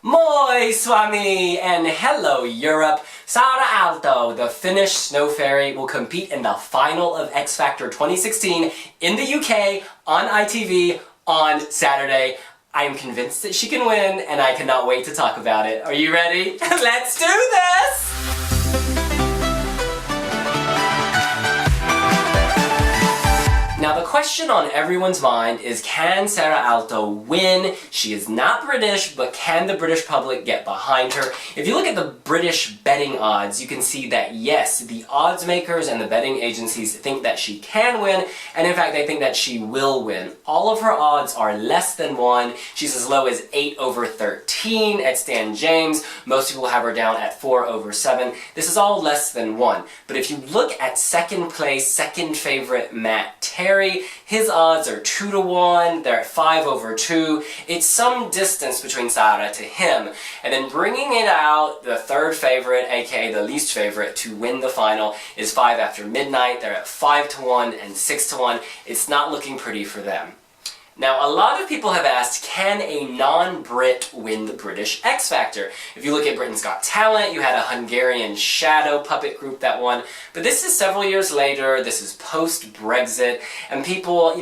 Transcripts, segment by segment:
Moi Swami and hello Europe! Saara Aalto, the Finnish snow fairy, will compete in the final of X Factor 2016 in the UK on ITV on Saturday. I am convinced that she can win and I cannot wait to talk about it. Are you ready? Let's do this! Now the question on everyone's mind is, can Saara Aalto win? She is not British, but can the British public get behind her? If you look at the British betting odds, you can see that yes, the odds makers and the betting agencies think that she can win, and in fact they think that she will win. All of her odds are less than 1. She's as low as 8/13 at Stan James. Most people have her down at 4/7. This is all less than 1. But if you look at second place, second favorite Matt Terry, his odds are 2/1, they're at 5/2. It's some distance between Saara to him. And then bringing it out, the third favorite, aka the least favorite, to win the final is 5 After Midnight. They're at 5/1 and 6/1. It's not looking pretty for them. Now, a lot of people have asked, can a non-Brit win the British X Factor? If you look at Britain's Got Talent, you had a Hungarian shadow puppet group that won. But this is several years later, this is post-Brexit, and people,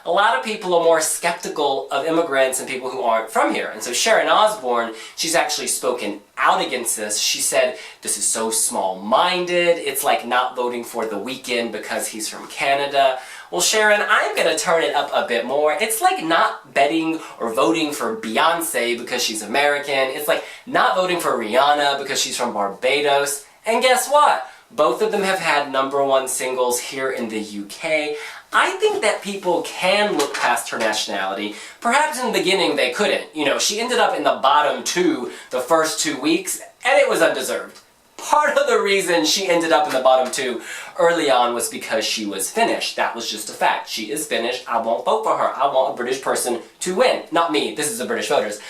a lot of people are more skeptical of immigrants and people who aren't from here. And so Sharon Osbourne, she's actually spoken out against this. She said, this is so small-minded, it's like not voting for The Weeknd because he's from Canada. Well, Sharon, I'm gonna turn it up a bit more. It's like not betting or voting for Beyonce because she's American. It's like not voting for Rihanna because she's from Barbados. And guess what? Both of them have had #1 singles here in the UK. I think that people can look past her nationality. Perhaps in the beginning they couldn't. She ended up in the bottom 2 the first 2 weeks, and it was undeserved. Part of the reason she ended up in the bottom 2 early on was because she was Finnish. That was just a fact. She is Finnish. I won't vote for her. I want a British person to win. Not me. This is the British voters.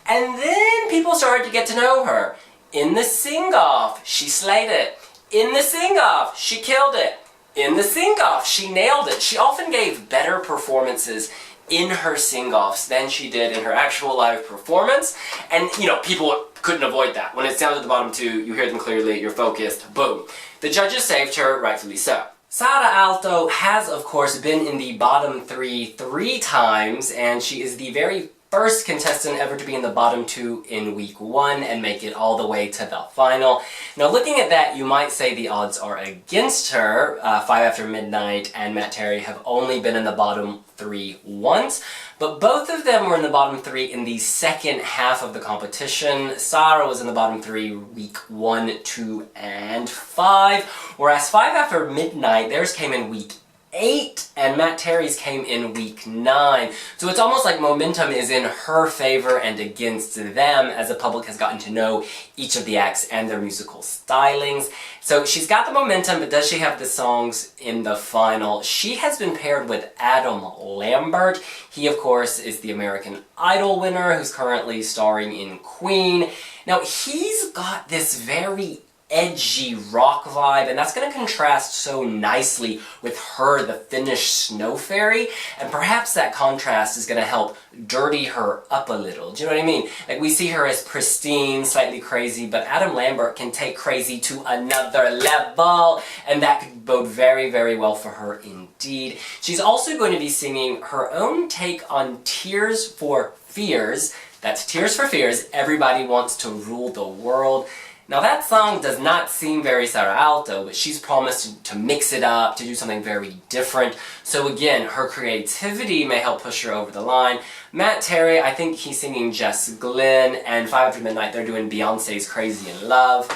And then people started to get to know her. In the sing-off, she slayed it. In the sing-off, she killed it. In the sing-off, she nailed it. She often gave better performances in her sing-offs than she did in her actual live performance. And, people couldn't avoid that. When it's down to the bottom 2, you hear them clearly, you're focused, boom. The judges saved her, rightfully so. Saara Aalto has, of course, been in the bottom 3 times, and she is the very first contestant ever to be in the bottom 2 in week 1 and make it all the way to the final. Now, looking at that, you might say the odds are against her. 5 After Midnight and Matt Terry have only been in the bottom 3 once, but both of them were in the bottom 3 in the second half of the competition. Saara was in the bottom 3 week 1, 2, and 5, whereas 5 After Midnight, theirs came in week 8, and Matt Terry's came in week 9. So it's almost like momentum is in her favor and against them as the public has gotten to know each of the acts and their musical stylings. So she's got the momentum, but does she have the songs in the final? She has been paired with Adam Lambert. He, of course, is the American Idol winner who's currently starring in Queen. Now, he's got this very edgy rock vibe, and that's going to contrast so nicely with her, the Finnish snow fairy, and perhaps that contrast is going to help dirty her up a little. Do you know what I mean? Like, we see her as pristine, slightly crazy, but Adam Lambert can take crazy to another level, and that could bode very, very well for her indeed. She's also going to be singing her own take on Tears for Fears. That's Tears for Fears, Everybody Wants to Rule the World. Now that song does not seem very Saara Aalto, but she's promised to mix it up, to do something very different. So again, her creativity may help push her over the line. Matt Terry, I think he's singing Jess Glynn, and 5 After Midnight, they're doing Beyonce's Crazy in Love.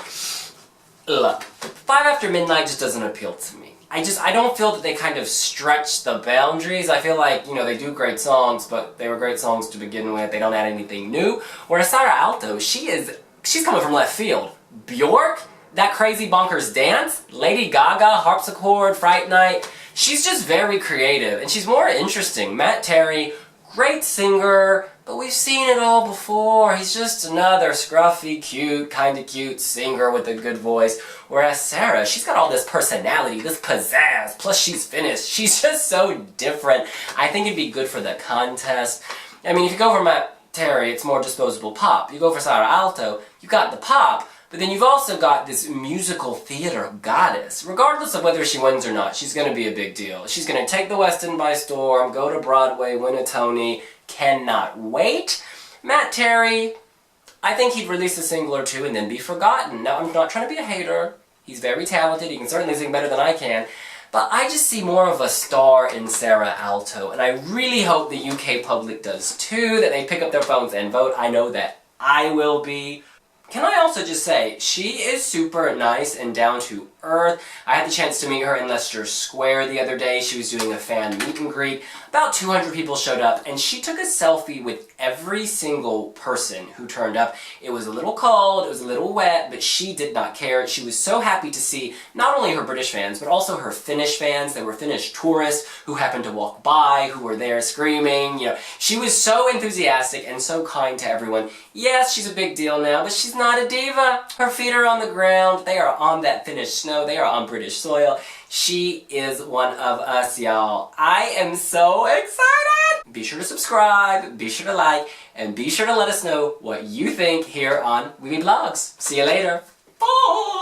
Look, 5 After Midnight just doesn't appeal to me. I don't feel that they kind of stretch the boundaries. I feel like, they do great songs, but they were great songs to begin with. They don't add anything new. Whereas Saara Aalto, she's coming from left field. Bjork, that crazy bonkers dance, Lady Gaga, harpsichord, Fright Night. She's just very creative, and she's more interesting. Matt Terry, great singer, but we've seen it all before. He's just another scruffy, kinda cute singer with a good voice. Whereas Saara, she's got all this personality, this pizzazz, plus she's Finnish. She's just so different. I think it'd be good for the contest. I mean, if you go from Terry, it's more disposable pop. You go for Saara Aalto, you got the pop, but then you've also got this musical theater goddess. Regardless of whether she wins or not, she's going to be a big deal. She's going to take the West End by storm, go to Broadway, win a Tony. Cannot wait. Matt Terry, I think he'd release a single or two and then be forgotten. Now, I'm not trying to be a hater. He's very talented. He can certainly sing better than I can. But I just see more of a star in Saara Aalto, and I really hope the UK public does too, that they pick up their phones and vote. I know that I will be. Can I also just say, she is super nice and down to earth. I had the chance to meet her in Leicester Square the other day. She was doing a fan meet and greet. About 200 people showed up, and she took a selfie with every single person who turned up. It was a little cold, it was a little wet, but she did not care. She was so happy to see not only her British fans, but also her Finnish fans. There were Finnish tourists who happened to walk by, who were there screaming. You know, she was so enthusiastic and so kind to everyone. Yes, she's a big deal now, but she's not a diva. Her feet are on the ground. They are on that Finnish snow. They are on British soil. She is one of us, y'all. I am so excited! Be sure to subscribe, be sure to like, and be sure to let us know what you think here on wiwibloggs. See you later. Bye!